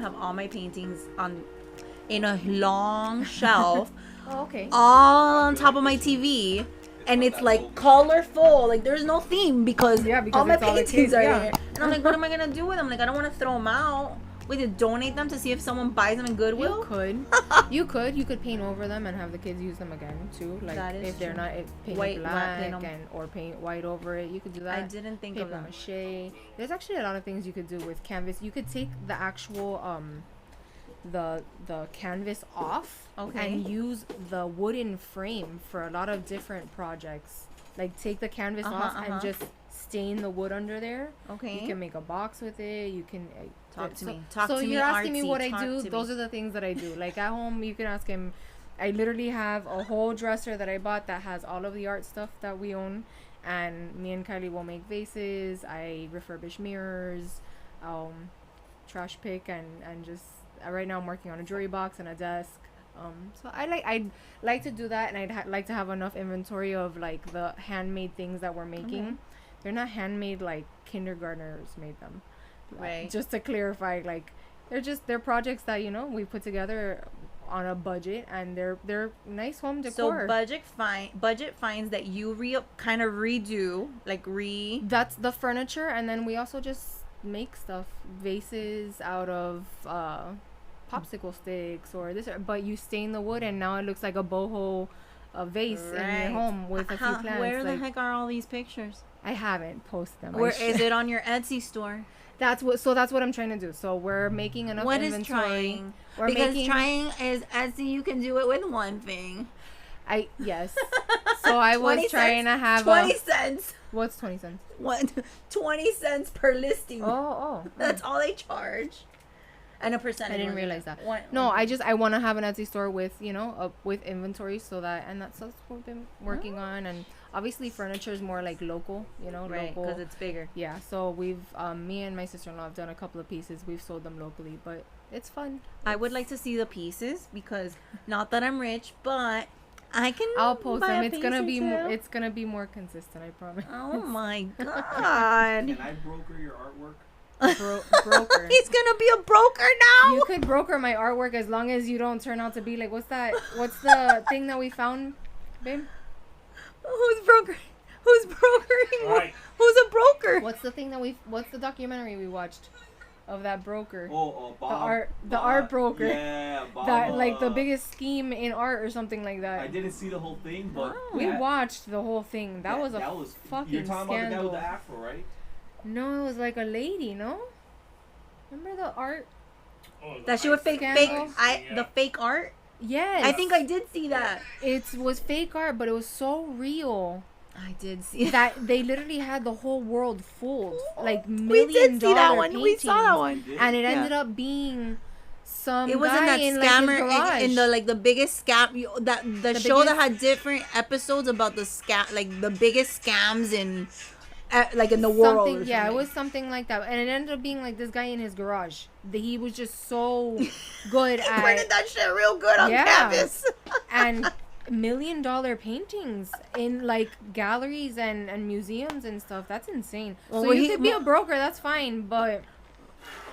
have all my paintings in a long shelf. Oh, okay. All on top of my TV. And it's like colorful. Like there's no theme because all my it's all the paintings kids, are yeah. here. And I'm like, what am I gonna do with them? Like I don't want to throw them out. Wait, to donate them to see if someone buys them in Goodwill? You could paint over them and have the kids use them again too. Like if they're not paint White, black paint or paint white over it, you could do that. I didn't think of that. Mache. There's actually a lot of things you could do with canvas. You could take the actual the canvas off and use the wooden frame for a lot of different projects. Like take the canvas off and just stain the wood under there. Okay. You can make a box with it. You can talk to me. So you're asking me what I do. Those are the things that I do. Like at home, you can ask him. I literally have a whole dresser that I bought that has all of the art stuff that we own, and me and Kylie will make vases. I refurbish mirrors, trash pick, and just right now I'm working on a jewelry box and a desk. So I'd like to do that, and I'd like to have enough inventory of like the handmade things that we're making. Okay. They're not handmade like kindergartners made them. Right. Just to clarify, like they're projects that we put together on a budget, and they're nice home decor. So budget finds that you kind of redo, That's the furniture, and then we also just make stuff, vases out of popsicle sticks or this, but you stain the wood and now it looks like a boho vase in your home with a few plants. Where the heck are all these pictures? I haven't posted them. Where is it on your Etsy store? That's what I'm trying to do. So we're making enough inventory. What is trying? Trying is Etsy. You can do it with one thing. Yes. So I was trying to have 20 cents. What's 20 cents? 20 cents per listing. Oh. That's all they charge. And a percentage. I didn't realize that. I want to have an Etsy store with with inventory and that's what we've been working on. And obviously furniture is more like local, right? Because it's bigger. Yeah. So we've me and my sister-in-law have done a couple of pieces. We've sold them locally, but it's fun. I would like to see the pieces because not that I'm rich, but I'll post them. It's gonna be more consistent. I promise. Oh my god! Can I broker your artwork? Broker. He's gonna be a broker now. You could broker my artwork as long as you don't turn out to be like what's the thing that we found, babe? Who's brokering? Right. Who's a broker? What's the documentary we watched of that broker? Bob. The art broker. Yeah, Bob. That like the biggest scheme in art or something like that. I didn't see the whole thing, but we watched the whole thing. That was fucking You're talking scandal. about the guy with the afro, right? No, it was like a lady, no? Remember the art? That she would fake the fake art? Yes. I think I did see that. It was fake art, but it was so real. I did see that. They literally had the whole world fooled. Like $1 million we did see that one. paintings. We saw that one. And it ended up being some it wasn't guy that in scammer like his garage. in the biggest scam the show that had different episodes about the scam, like the biggest scams in in the world. Yeah, it was something like that, and it ended up being like this guy in his garage. He was just so good at printed that shit real good on canvas. And $1 million paintings in like galleries and museums and stuff. That's insane. Well, so you could be a broker, that's fine, but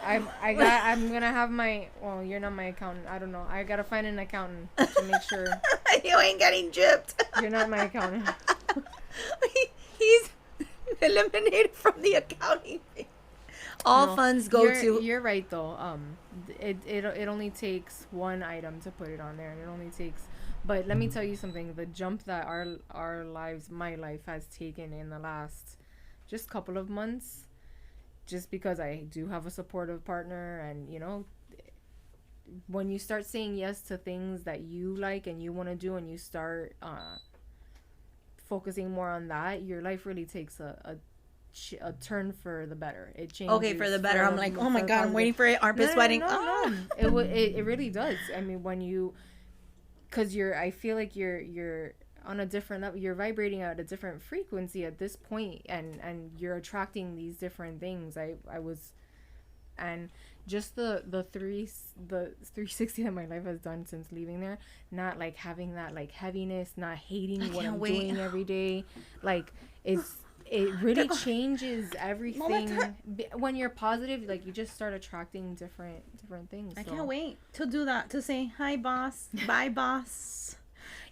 I'm gonna have my you're not my accountant. I don't know. I gotta find an accountant to make sure you ain't getting gypped. You're not my accountant. He's eliminated from the accounting thing. All funds go to. You're right though. It only takes one item to put it on there, and it only takes. But let me tell you something. The jump that my life has taken in the last just couple of months, just because I do have a supportive partner, and when you start saying yes to things that you like and you want to do, and you start focusing more on that, your life really takes a turn for the better. It changes. Okay, for the better. I'm like, oh my god, I'm waiting for it. Armpit sweating. No. It really does. I mean, when you, because I feel like you're on a different level. You're vibrating at a different frequency at this point, and you're attracting these different things. And just the 360 that my life has done since leaving there, not like having that like heaviness, not hating what I'm doing every day, like it really changes everything. When you're positive, like, you just start attracting different things. I can't wait to do that, to say hi boss, bye boss.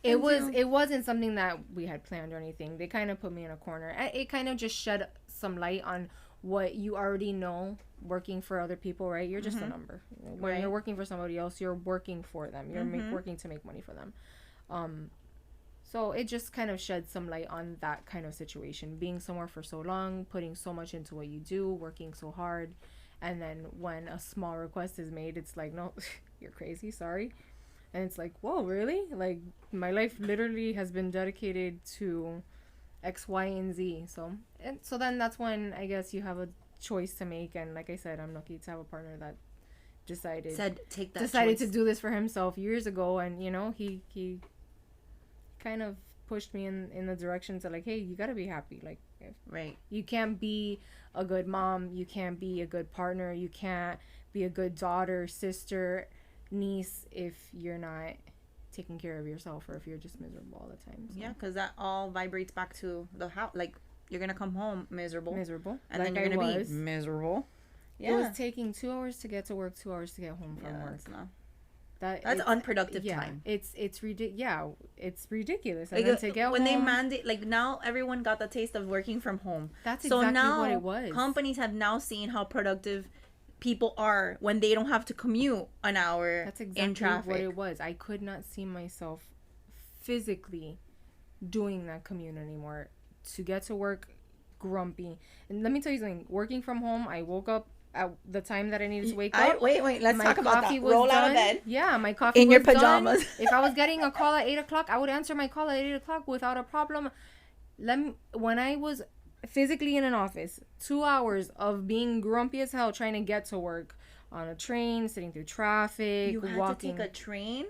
It wasn't something that we had planned or anything. They kind of put me in a corner. It kind of just shed some light on what you already know working for other people, right? You're just a number. When you're working for somebody else, you're working for them. You're working to make money for them. So it just kind of shed some light on that kind of situation. Being somewhere for so long, putting so much into what you do, working so hard, and then when a small request is made, it's like, no, you're crazy, sorry. And it's like, whoa, really? Like, my life literally has been dedicated to X, Y, and Z. So then that's when I guess you have a choice to make. And like I said, I'm lucky to have a partner that decided to do this for himself years ago. And, you know, he kind of pushed me in the direction to, like, hey, you got to be happy. Like, right. You can't be a good mom. You can't be a good partner. You can't be a good daughter, sister, niece if you're not taking care of yourself, or if you're just miserable all the time. So. Yeah, because that all vibrates back to the house. Like, you're gonna come home miserable, and like then you're gonna be miserable. Yeah. It was taking 2 hours to get to work, 2 hours to get home from work. That's unproductive time. It's ridiculous. Yeah, it's ridiculous. And like, then to get when home, they mandate, like, now everyone got the taste of working from home. That's exactly what it was. Companies have now seen how productive people are when they don't have to commute an hour. That's exactly in traffic. What it was. I could not see myself physically doing that commute anymore. To get to work grumpy. And let me tell you something. Working from home, I woke up at the time that I needed to wake up. Wait. Let's talk about that. Roll done. Out of bed. Yeah, my coffee in was your pajamas. Done. If I was getting a call at 8:00, I would answer my call at 8:00 without a problem. When I was physically in an office, 2 hours of being grumpy as hell trying to get to work on a train, sitting through traffic, you had walking. to take a train?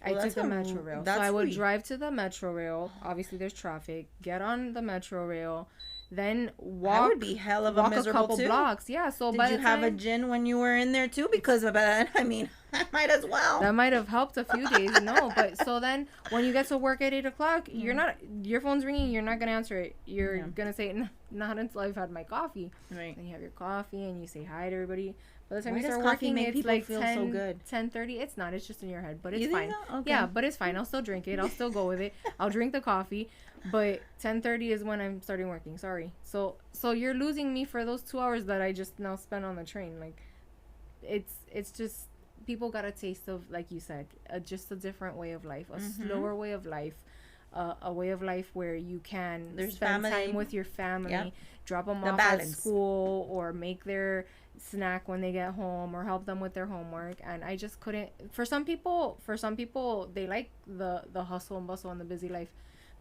I took the Metro Rail. So I would drive to the Metro Rail. Obviously, there's traffic. Get on the Metro Rail. Then walk. That would be hell of a miserable couple blocks. Yeah. So did you have a gin when you were in there too? Because of that, I mean, I might as well. That might have helped a few days. No, but so then when you get to work at 8:00, you're not. Your phone's ringing. You're not gonna answer it. You're gonna say, "Not until I've had my coffee." Right. And you have your coffee and you say hi to everybody. By the time Why you start does working, make it's people like feel 10, so good? 10:30. It's not. It's just in your head, but it's You fine. think so? Okay. Yeah, but it's fine. I'll still drink it. I'll still go with it. I'll drink the coffee. But 10:30 is when I'm starting working. Sorry. So you're losing me for those 2 hours that I just now spent on the train. Like, it's just people got a taste of, like you said, just a different way of life, a slower way of life. A way of life where you can spend time with your family, drop them off at school, or make their snack when they get home, or help them with their homework. And I just couldn't. For some people, they like the hustle and bustle and the busy life,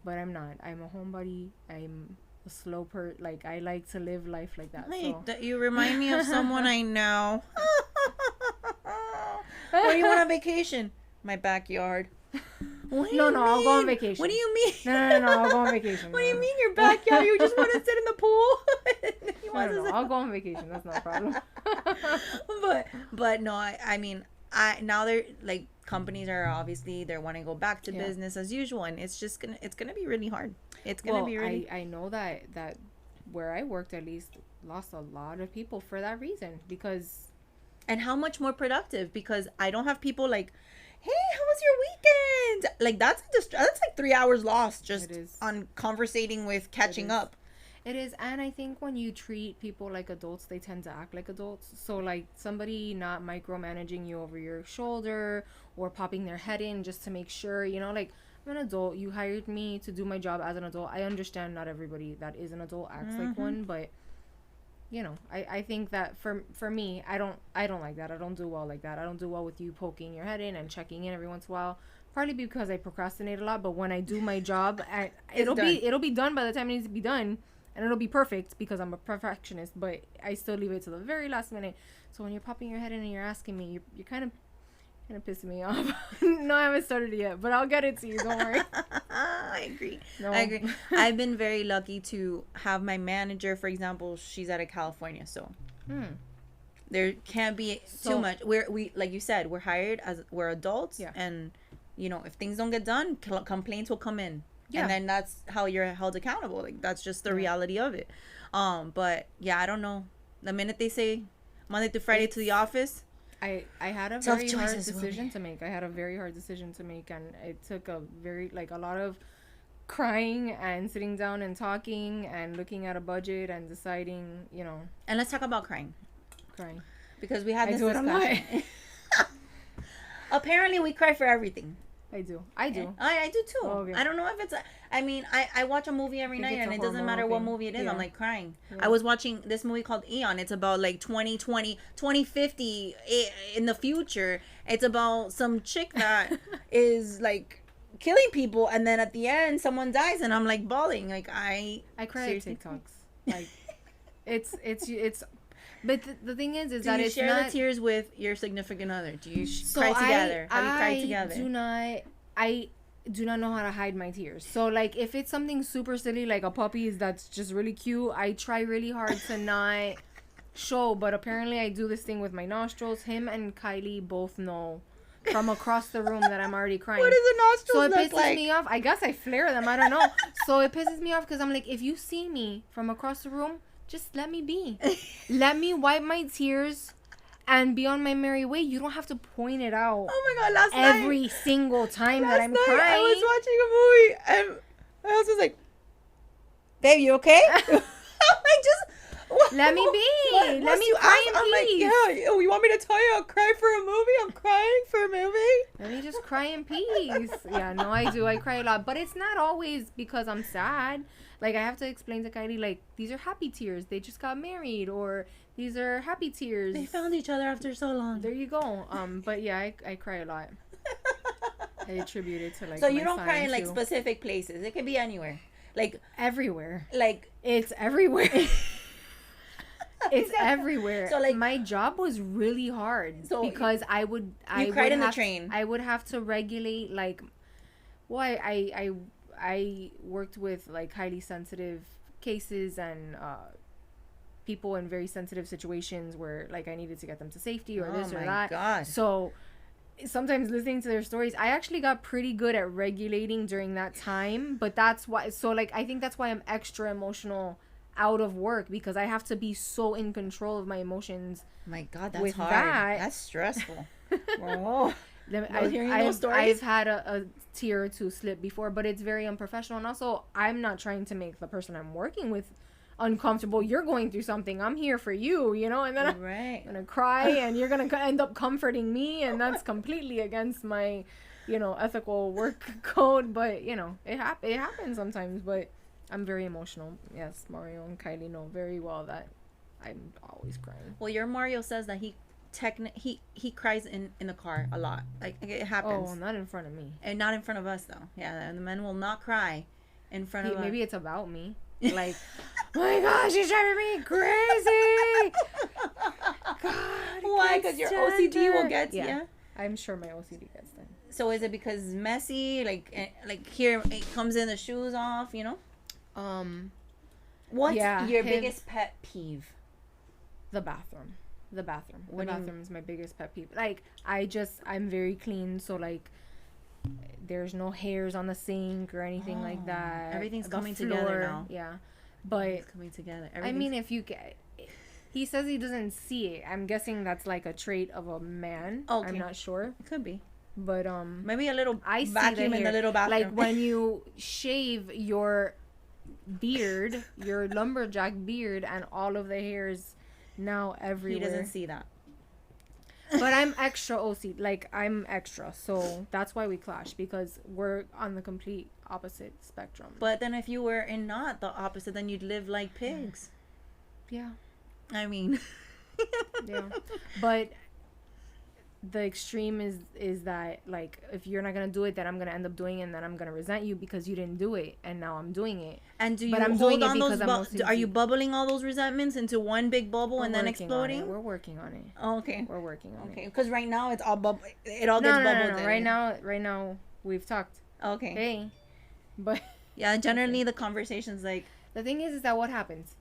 but I'm not. I'm a homebody. I'm a slow like, I like to live life like that. You remind me of someone I know. Where you went on vacation? My backyard. No, I'll go on vacation. What do you mean? No, I'll go on vacation. What do you mean your backyard? You just want to sit in the pool? No, I'll go on vacation. That's not a problem. but no, I mean, now they're like, companies are obviously, they're wanting to go back to business as usual, and it's gonna be really hard. It's gonna be really. I know that where I worked, at least, lost a lot of people for that reason, because. And how much more productive, because I don't have people like, hey, how was your weekend? Like, that's like 3 hours lost just on conversating with catching up. It is. And I think when you treat people like adults, they tend to act like adults. So, like, somebody not micromanaging you over your shoulder, or popping their head in just to make sure, you know, like, I'm an adult. You hired me to do my job as an adult. I understand not everybody that is an adult acts like one, but, you know, I think that for me, I don't like that. I don't do well like that. I don't do well with you poking your head in and checking in every once in a while. Partly because I procrastinate a lot, but when I do my job, it'll be done by the time it needs to be done, and it'll be perfect because I'm a perfectionist. But I still leave it to the very last minute. So when you're popping your head in and you're asking me, you're kind of pissing me off. No, I haven't started it yet, but I'll get it to you. Don't worry. I agree. I've been very lucky to have my manager, for example, she's out of California, so there can't be too much. We like you said, we're hired as we're adults, and you know, if things don't get done, complaints will come in. Yeah. And then that's how you're held accountable. Like, that's just the reality of it. But yeah, I don't know. The minute they say Monday through Friday to the office, I had a very hard decision to make. I had a very hard decision to make, and it took a lot of crying and sitting down and talking and looking at a budget and deciding, And let's talk about crying. Because we had this discussion. Apparently, we cry for everything. I do. I do too. Oh, okay. I don't know if it's. I watch a movie every night, and it doesn't matter what movie it is. Yeah. I'm like crying. Yeah. I was watching this movie called Eon. It's about like 2050 in the future. It's about some chick that is like killing people, and then at the end, someone dies, and I'm like bawling. Like I cry at TikToks. Like it's. But the thing is that it's share the tears with your significant other? Do you cry together? Have you cried together? I do not know how to hide my tears. So, like, if it's something super silly, like a puppy that's just really cute, I try really hard to not show. But apparently I do this thing with my nostrils. Him and Kylie both know from across the room that I'm already crying. What does the nostrils look like? So it pisses me off. I guess I flare them. I don't know. So it pisses me off because I'm like, if you see me from across the room, just let me be. Let me wipe my tears and be on my merry way. You don't have to point it out. Oh my God, every single time that I'm crying. I was watching a movie and my husband's like, babe, you okay? I'm like, just let me be. Let me cry in peace. I'm like, yeah, you want me to tell you I'll cry for a movie? I'm crying for a movie. Let me just cry in peace. Yeah, no, I do. I cry a lot. But it's not always because I'm sad. Like, I have to explain to Kylie, like, these are happy tears. They just got married. Or these are happy tears. They found each other after so long. There you go. But yeah, I cry a lot. I attribute it to, like, so you don't cry in, like, specific places. It can be anywhere. Like, everywhere. Like, it's everywhere. It's everywhere. So, like, my job was really hard. So because I cried in the train. I would have to regulate, like, well, I worked with, like, highly sensitive cases and people in very sensitive situations where, like, I needed to get them to safety or this or that. Gosh. So sometimes listening to their stories, I actually got pretty good at regulating during that time. But that's why, so, like, I think that's why I'm extra emotional out of work, because I have to be so in control of my emotions. My God, that's hard. That's stressful. Whoa. I've had a tear or two slip before, but it's very unprofessional. And also, I'm not trying to make the person I'm working with uncomfortable. You're going through something. I'm here for you, and then I'm going to cry and you're going to end up comforting me. And that's completely against my, ethical work code. But, it happens sometimes. But I'm very emotional. Yes, Mario and Kylie know very well that I'm always crying. Well, your Mario says that he cries in the car a lot. Like, it happens. Oh, not in front of me. And not in front of us, though. Yeah, the men will not cry in front of us. Maybe it's about me. Like, oh my gosh, she's driving me crazy. God, why? Because your OCD will get to you. I'm sure my OCD gets them. So is it because messy? Like here it comes in the shoes off, What's your biggest pet peeve? The bathroom. The bathroom is my biggest pet peeve. Like, I'm very clean, so, like, there's no hairs on the sink or anything like that. Everything's coming together now. Yeah, but it's coming together. I mean, if you get, he says he doesn't see it. I'm guessing that's like a trait of a man. Okay. I'm not sure. It could be, but maybe a little vacuum in the little bathroom. Like when you shave your beard, your lumberjack beard, and all of the hairs now everywhere. He doesn't see that. But I'm extra OC. Like, I'm extra. So that's why we clash, because we're on the complete opposite spectrum. But then if you were not the opposite, then you'd live like pigs. Yeah. I mean. Yeah. But the extreme is that, like, if you're not going to do it, then I'm going to end up doing it, and then I'm going to resent you because you didn't do it, and now I'm doing it. And do you hold on those are you bubbling all those resentments into one big bubble and then exploding? We're working on it. Oh, okay. We're working on it. Okay, because right now it's all bubble. It all gets bubbled. No. Right now we've talked. Okay. Hey. But yeah, generally the conversation's like, the thing is that what happens?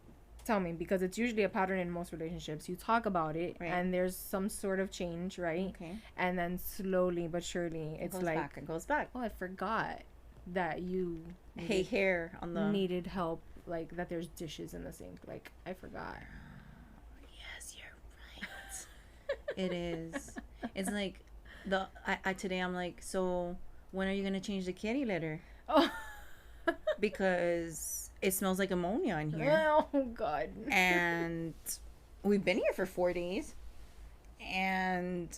Tell me, because it's usually a pattern in most relationships. You talk about it, right, and there's some sort of change, right? Okay. And then slowly but surely, it's like it goes back. Oh, I forgot. that you hair on the needed help, like that there's dishes in the sink. Like I forgot. Yes, you're right. It is. It's like I today I'm like, so when are you gonna change the kitty litter? Oh. Because it smells like ammonia in here. Oh God. And we've been here for 4 days. And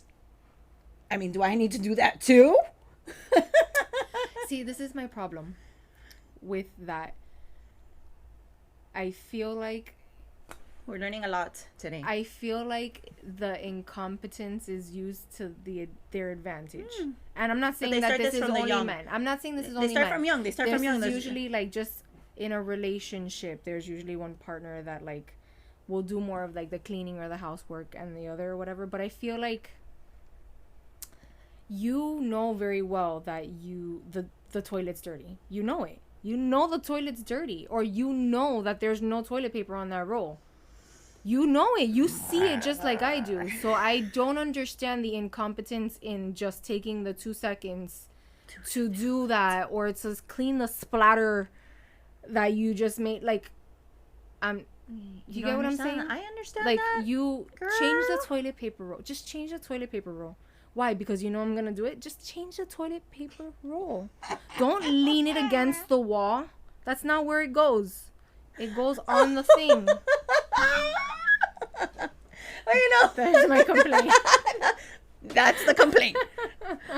I mean, do I need to do that too? See, this is my problem with that. I feel like we're learning a lot today. I feel like the incompetence is used to their advantage. And I'm not saying that this is only men. I'm not saying this is only men. They start from young. They start from young. There's usually like just in a relationship, there's usually one partner that like will do more of like the cleaning or the housework and the other or whatever. But I feel like you know very well that the toilet's dirty. You know it. You know the toilet's dirty, or you know that there's no toilet paper on that roll. You know it. You see it just like I do. So I don't understand the incompetence in just taking the 2 seconds to do that, or to clean the splatter that you just made. Like, you get what I'm saying? I understand like, that. Like, you change the toilet paper roll. Just change the toilet paper roll. Why? Because you know I'm gonna do it? Just change the toilet paper roll. Don't lean it against the wall. That's not where it goes. It goes on the thing. Well, you know, that's my complaint. That's the complaint.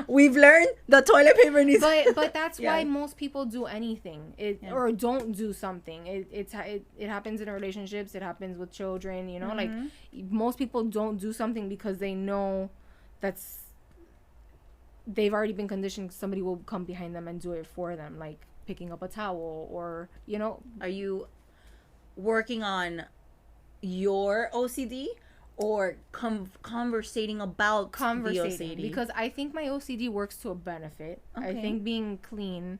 We've learned the toilet paper needs. But that's why most people do anything, or don't do something. It happens in relationships. It happens with children. You know, like most people don't do something because they know they've already been conditioned. Somebody will come behind them and do it for them, like picking up a towel, or you know. Are you working on your OCD or conversating about the OCD? Because I think my OCD works to a benefit. Okay. I think being clean,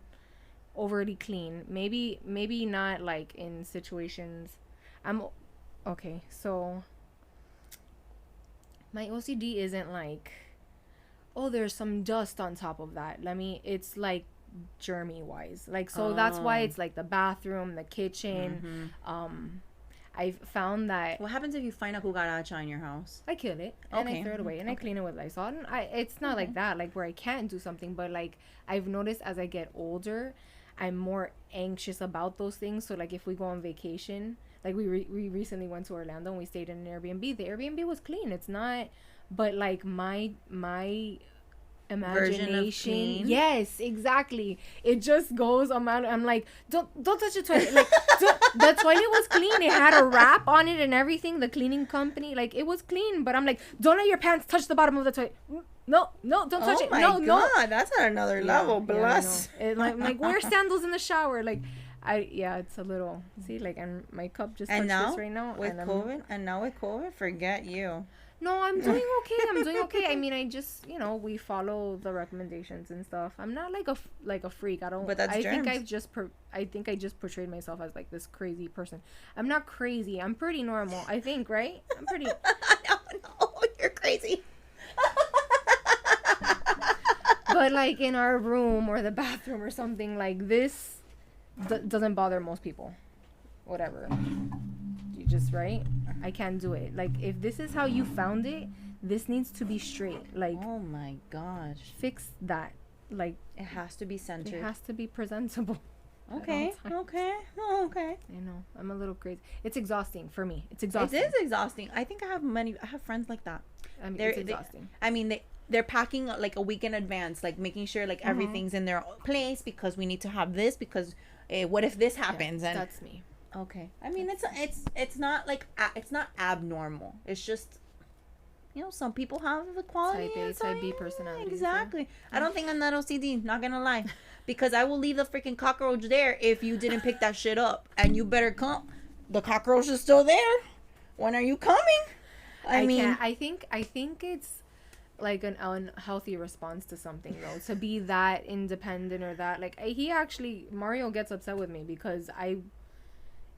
overly clean, maybe not like in situations. Okay, so my OCD isn't like, oh, there's some dust on top of that. It's like germy wise. Like, so that's why it's like the bathroom, the kitchen. I've found that. What happens if you find a cucaracha in your house? I kill it and I throw it away and I clean it with Lysol. And it's not like that, like where I can't do something, but like I've noticed as I get older, I'm more anxious about those things. So like if we go on vacation, like we recently went to Orlando and we stayed in an Airbnb. The Airbnb was clean. It's not, but like my imagination, yes, exactly, it just goes on. I'm like, don't touch the toilet. Like the toilet was clean, it had a wrap on it and everything, the cleaning company, like it was clean, but I'm like, don't let your pants touch the bottom of the toilet. No, don't touch it. No, God, that's at another level. Bless. Like wear sandals in the shower. Like it's a little, see, like, and my cup just touched this right now with COVID, forget you. No, I'm doing okay. I mean, I just, we follow the recommendations and stuff. I'm not like a freak. I don't. But that's germs. I think I just portrayed myself as like this crazy person. I'm not crazy. I'm pretty normal. I think, right? I'm pretty. No, you're crazy. But like in our room or the bathroom or something like this, doesn't bother most people. Whatever. You just, right? I can't do it. Like, if this is how you found it, this needs to be straight. Like, oh my gosh, fix that. Like, it has to be centered. It has to be presentable. Okay. I know. I'm a little crazy. It's exhausting for me. It's exhausting. It is exhausting. I think I have friends like that. I mean, it's exhausting. They're packing like a week in advance, like making sure like everything's in their place because we need to have this because what if this happens? And that's me. Okay. I mean, it's not like it's not abnormal. It's just, some people have the quality. Type A, Type B personality. Exactly. I don't think I'm that OCD. Not gonna lie, because I will leave the freaking cockroach there if you didn't pick that shit up, and you better come. The cockroach is still there. When are you coming? I think it's like an unhealthy response to something though, to be that independent or that like Mario gets upset with me because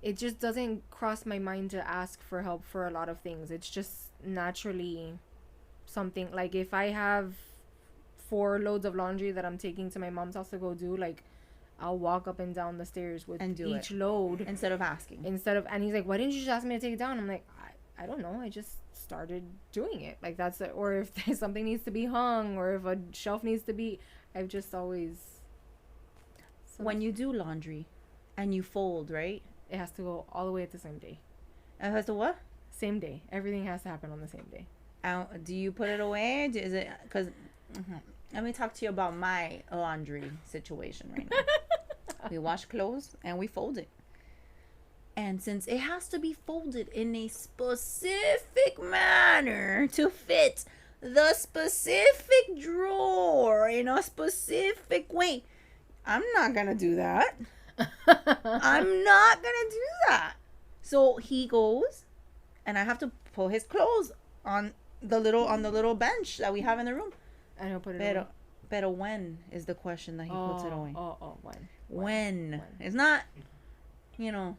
it just doesn't cross my mind to ask for help for a lot of things. It's just naturally something, like if I have 4 loads of laundry that I'm taking to my mom's house to go do, like I'll walk up and down the stairs with and each load instead of asking. And he's like, why didn't you just ask me to take it down? I'm like, I don't know. I just started doing it. Like, that's it. Or if something needs to be hung, or if a shelf needs to be, I've just always. When you do laundry, and you fold, right? It has to go all the way at the same day. It has to what? Same day. Everything has to happen on the same day. Do you put it away? Is it because? Let me talk to you about my laundry situation right now. We wash clothes and we fold it. And since it has to be folded in a specific manner to fit the specific drawer in a specific way, I'm not going to do that. I'm not going to do that. So he goes, and I have to put his clothes on the little bench that we have in the room. And he'll put it away. Pero when is the question that he puts it away? When? When? It's not, no,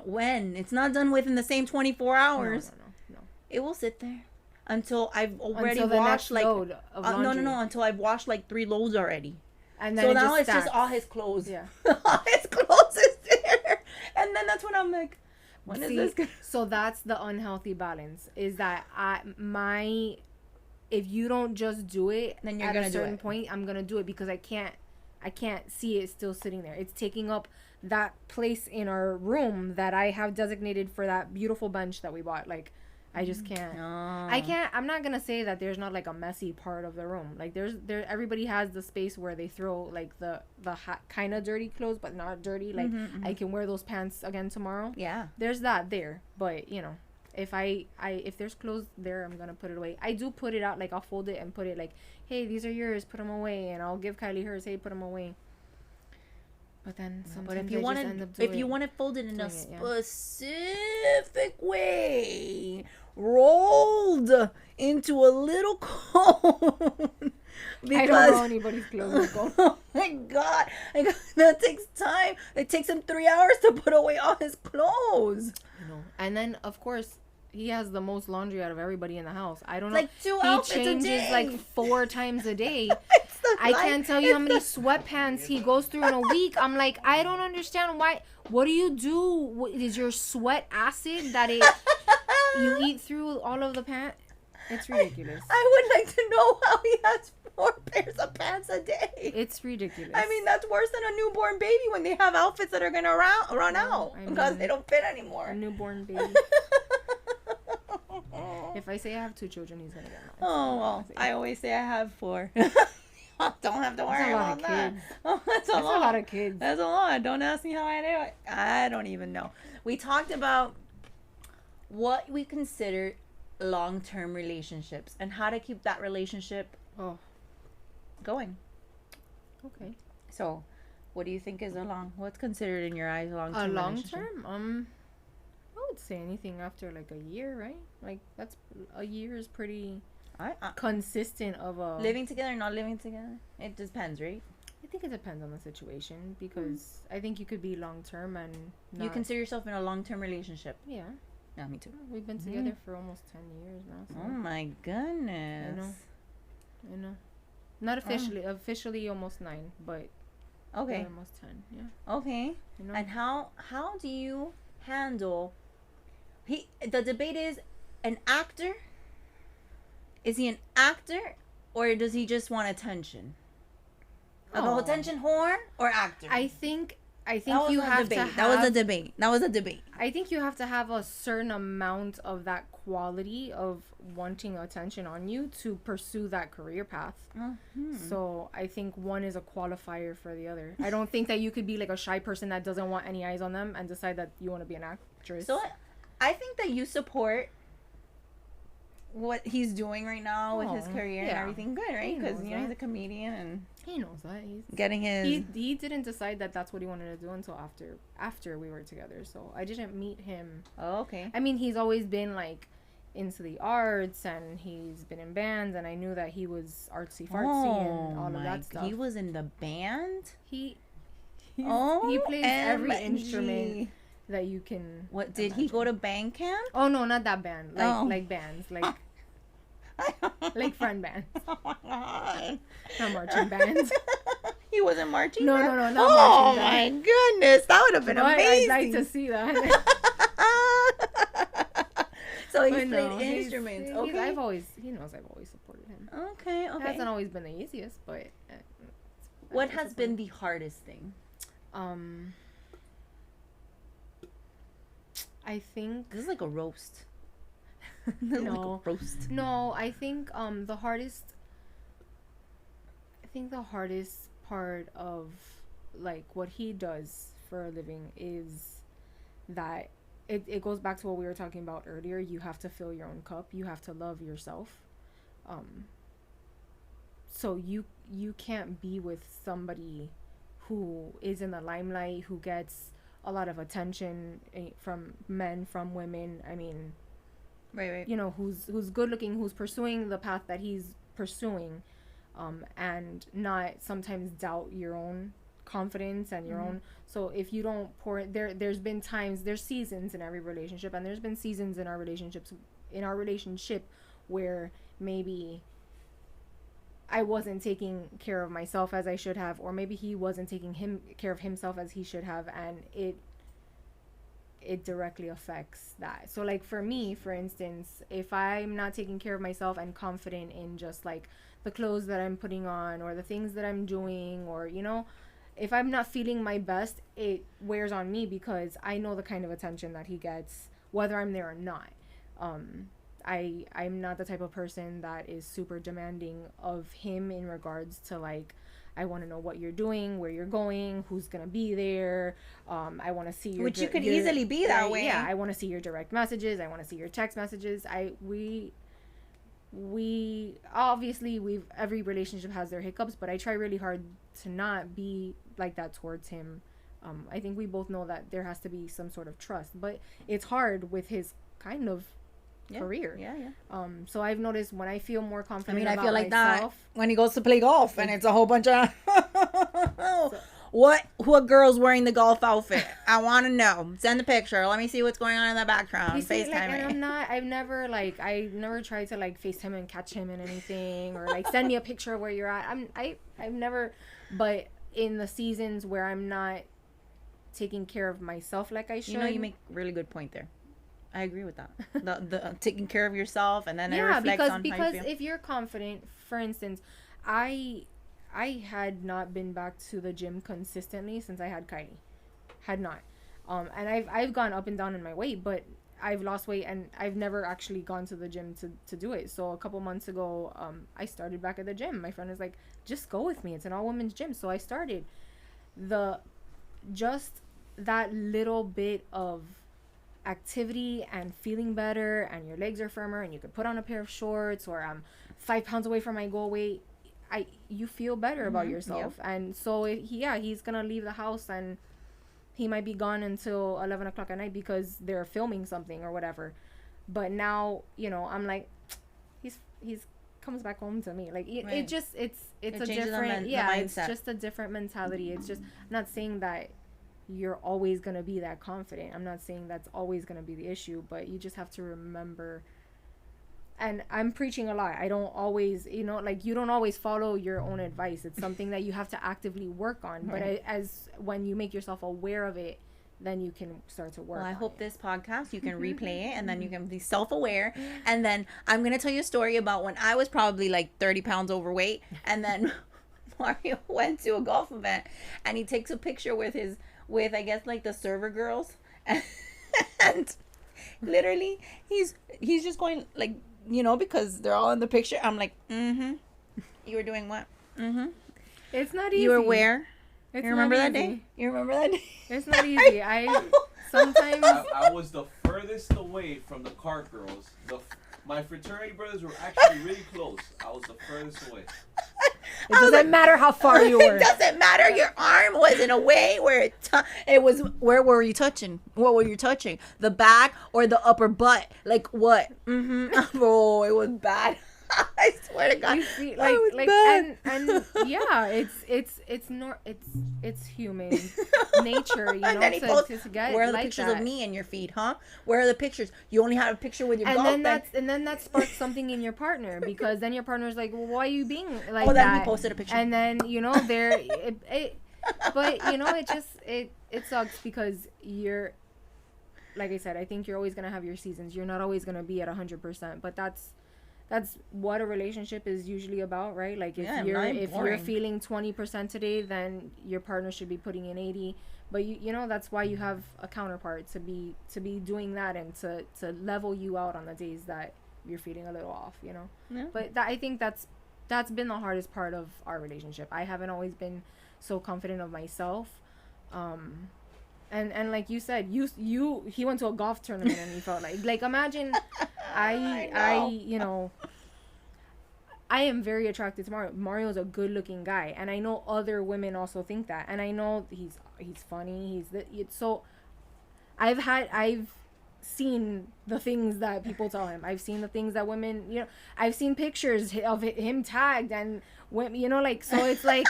when. It's not done within the same 24 hours. No. It will sit there until I've already washed like until I've washed like 3 loads already. And then so now it's just all his clothes. Yeah. All his clothes is there. And then that's when I'm like, when is this gonna... So that's the unhealthy balance. Is that if you don't just do it, then you're gonna do it. At a certain point, I'm gonna do it because I can't see it still sitting there. It's taking up that place in our room that I have designated for that beautiful bench that we bought. Like, I just can't. I'm not gonna say that there's not like a messy part of the room. Like everybody has the space where they throw like the kind of dirty clothes, but not dirty. Like I can wear those pants again tomorrow. Yeah. There's that there, but if there's clothes there, I'm gonna put it away. I do put it out, like I'll fold it and put it like, hey, these are yours, put them away, and I'll give Kylie hers, hey, put them away. But then sometimes if you want it folded in a specific way, rolled into a little cone. I don't know anybody's clothes. Oh my god, that takes time. It takes him 3 hours to put away all his clothes. I know. And then of course he has the most laundry out of everybody in the house. I don't know. Like 2 outfits a day. He changes like 4 times a day. I can't tell you how many sweatpants he goes through in a week. I'm like, I don't understand why. What do you do? Is your sweat acid that you eat through all of the pants? It's ridiculous. I would like to know how he has 4 pairs of pants a day. It's ridiculous. I mean, that's worse than a newborn baby when they have outfits that are going to run out because they don't fit anymore. A newborn baby. If I say I have 2 children, he's going to get mad. Oh, well, I always say I have 4. Don't have to worry about that. Oh, that's a lot of kids. That's a lot. Don't ask me how I do it. I don't even know. We talked about what we consider long-term relationships and how to keep that relationship going. Okay. So, what do you think is what's considered in your eyes long-term? A long-term? I would say anything after like a year, right? Like a year is pretty consistent of a living together, not living together. It depends, right? I think it depends on the situation because I think you could be long-term and you consider yourself in a long-term relationship. Yeah. Yeah, me too. We've been together for almost 10 years now. So. Oh my goodness. I know. Not officially. Officially almost 9, but okay. Almost 10. Yeah. Okay. And how do you handle the debate is an actor? Is he an actor or does he just want attention? Like a attention whore or actor? I think you have to have... That was a debate. I think you have to have a certain amount of that quality of wanting attention on you to pursue that career path. Mm-hmm. So I think one is a qualifier for the other. I don't think that you could be like a shy person that doesn't want any eyes on them and decide that you want to be an actress. So I think that you support what he's doing right now with his career and everything good, right? Because he's a comedian and he knows that he's getting his. He didn't decide that that's what he wanted to do until after we were together. So I didn't meet him. Oh, okay. I mean, he's always been like into the arts and he's been in bands, and I knew that he was artsy fartsy and all of that stuff. He was in the band. He plays every instrument that you can. What did he go to band camp? Oh no, not that band. Like bands, like like friend bands. Oh my god! Not marching bands. He He wasn't marching. No, not marching. Oh my goodness, that would have been amazing. I'd like to see that. So he's played instruments. Okay. He knows I've always supported him. Okay. It hasn't always been the easiest, but. What has been the hardest thing? I think this is like a roast. No, like a roast. No, I think the hardest part of like what he does for a living is that it goes back to what we were talking about earlier. You have to fill your own cup. You have to love yourself. So you can't be with somebody who is in the limelight, who gets a lot of attention from men, from women. I mean, right. You know, who's good looking, who's pursuing the path that he's pursuing, and not sometimes doubt your own confidence and your own. So if you don't pour there's been times, there's seasons in every relationship, and there's been seasons in our relationship where maybe I wasn't taking care of myself as I should have, or maybe he wasn't taking care of himself as he should have, and it directly affects that. So like for me, for instance, if I'm not taking care of myself and confident in just like the clothes that I'm putting on or the things that I'm doing, or you know, if I'm not feeling my best, it wears on me because I know the kind of attention that he gets whether I'm there or not. I'm not the type of person that is super demanding of him in regards to like, I want to know what you're doing, where you're going, who's gonna be there. I want to see your, which you could easily be that way. Yeah, I want to see your direct messages. I want to see your text messages. We obviously every relationship has their hiccups, but I try really hard to not be like that towards him. I think we both know that there has to be some sort of trust, but it's hard with his kind of career. Yeah. So I've noticed when I feel more confident. I feel like myself, that when he goes to play golf and it's a whole bunch of what girl's wearing the golf outfit? I want to know. Send the picture. Let me see what's going on in the background. FaceTime and I've never tried to like FaceTime and catch him in anything, or like send me a picture of where you're at. I've never, but in the seasons where I'm not taking care of myself like I should. You know, you make a really good point there. I agree with that. The taking care of yourself, and then it reflects on how you feel. If you're confident, for instance, I had not been back to the gym consistently since I had Kylie. Had not. And I've gone up and down in my weight, but I've lost weight and I've never actually gone to the gym to do it. So a couple months ago, I started back at the gym. My friend was like, just go with me. It's an all women's gym. So I started. Just that little bit of activity and feeling better, and your legs are firmer, and you could put on a pair of shorts, or I'm 5 pounds away from my goal weight, you feel better about yourself. Yep. And so he's gonna leave the house and he might be gone until 11 o'clock at night because they're filming something or whatever, but now, you know, I'm like, he's comes back home to me, like it just it's a different it's just a different mentality. It's just, I'm not saying that you're always going to be that confident. I'm not saying that's always going to be the issue, but you just have to remember, and I'm preaching a lot. I don't always, you know, like you don't always follow your own advice. It's something that you have to actively work on. Right. But when you make yourself aware of it, then you can start to work. Well, I hope this podcast, you can replay it and then you can be self-aware. And then I'm going to tell you a story about when I was probably like 30 pounds overweight. And then Mario went to a golf event and he takes a picture with I guess like the server girls, and literally he's just going like, you know, because they're all in the picture. I'm like, you were doing what? It's not easy. You were where? It's you remember that day? You remember that day? It's not easy. Sometimes I was the furthest away from the cart girls. My fraternity brothers were actually really close. I was the furthest away. It doesn't matter how far you were. It doesn't matter. Your arm was in a way where it was. Where were you touching? What were you touching? The back or the upper butt? Like what? Oh, it was bad. I swear to God. You see, and yeah, it's human nature, you know. And then he posts, to get where are the like pictures that. of me in your feed, huh? Where are the pictures? You only have a picture with your golf bag. And then that sparks something in your partner, because then your partner's like, well, why are you being like that? Oh, then he posted a picture. And then, you know, but you know, it sucks, because you're, like I said, I think you're always gonna have your seasons. You're not always gonna be at 100%, but that's what a relationship is usually about, right? Like if you're feeling 20% today, then your partner should be putting in 80. But you know, that's why you have a counterpart to be doing that, and to level you out on the days that you're feeling a little off, you know. Yeah. But I think that's been the hardest part of our relationship. I haven't always been so confident of myself. And like you said, he went to a golf tournament and he felt like imagine I you know, I am very attracted to Mario. Mario's a good looking guy, and I know other women also think that, and I know he's funny, so I've seen the things that people tell him. I've seen the things that women, you know, I've seen pictures of him tagged, and women, you know, like, so it's like,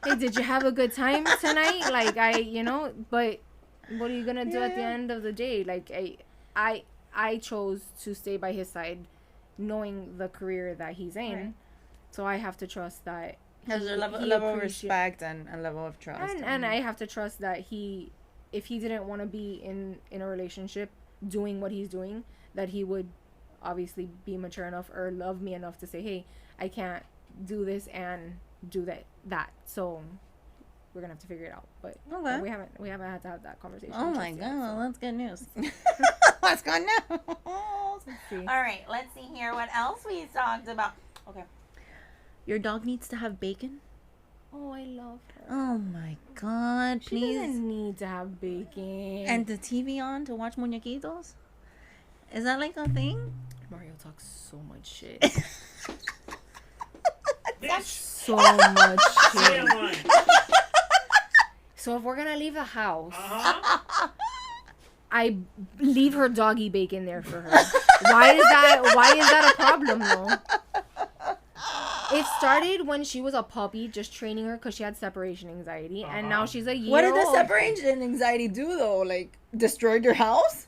hey, did you have a good time tonight? Like, you know, but what are you gonna do at the end of the day? Like, I chose to stay by his side, knowing the career that he's in. Right. So I have to trust that there's a level of respect and a level of trust. And I have to trust that if he didn't want to be in a relationship doing what he's doing, that he would obviously be mature enough or love me enough to say, hey, I can't do this and do that. So we're gonna have to figure it out. But okay. we haven't had to have that conversation. Oh my God, so. That's good news. That's good news. All right, let's see here what else we talked about. Okay. Your dog needs to have bacon? Oh, I love her. Oh my God, she please. She doesn't need to have bacon. And the TV on to watch muñequitos? Is that like a thing? Mario talks so much shit. So much shit. So if we're gonna leave the house, I leave her doggy bacon there for her. Why is that a problem though? It started when she was a puppy, just training her because she had separation anxiety, and now she's a year old. What did the separation anxiety do though? Like, destroyed your house?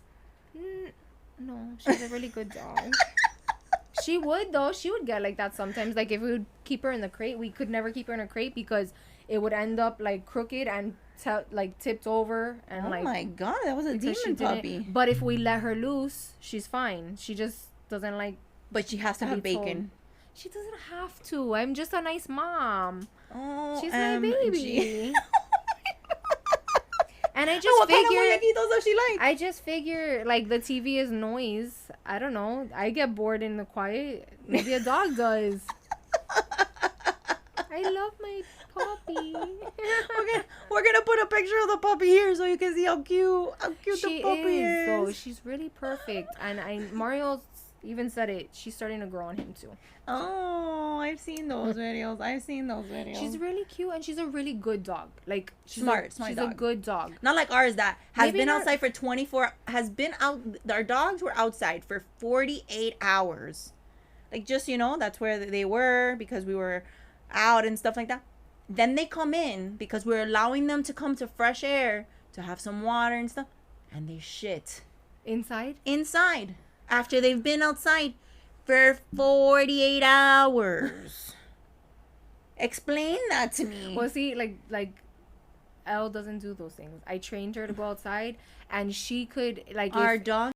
No, she's a really good dog. She would though. She would get like that sometimes. Like if we would keep her in the crate, we could never keep her in a crate because it would end up like crooked and tipped over and oh my God, that was a demon puppy. But if we let her loose, she's fine. She just doesn't like. But she has to have bacon. Told. She doesn't have to. I'm just a nice mom. Oh, she's my baby. And I just what kind of muñequitos does she like? I just figure like the TV is noise. I don't know. I get bored in the quiet. Maybe a dog does. I love my puppy. We're gonna put a picture of the puppy here so you can see how cute she the puppy is. Though. She's really perfect, and Mario even said it. She's starting to grow on him too. Oh, I've seen those videos. She's really cute, and she's a really good dog. Like she's smart she's dog. A good dog. Not like ours that has been outside for 24. Has been out. Our dogs were outside for 48 hours. Like just that's where they were because we were out and stuff like that. Then they come in because we're allowing them to come to fresh air to have some water and stuff, and they shit inside after they've been outside for 48 hours. Explain that to me. Well, see, like Elle doesn't do those things. I trained her to go outside, and she could like our dog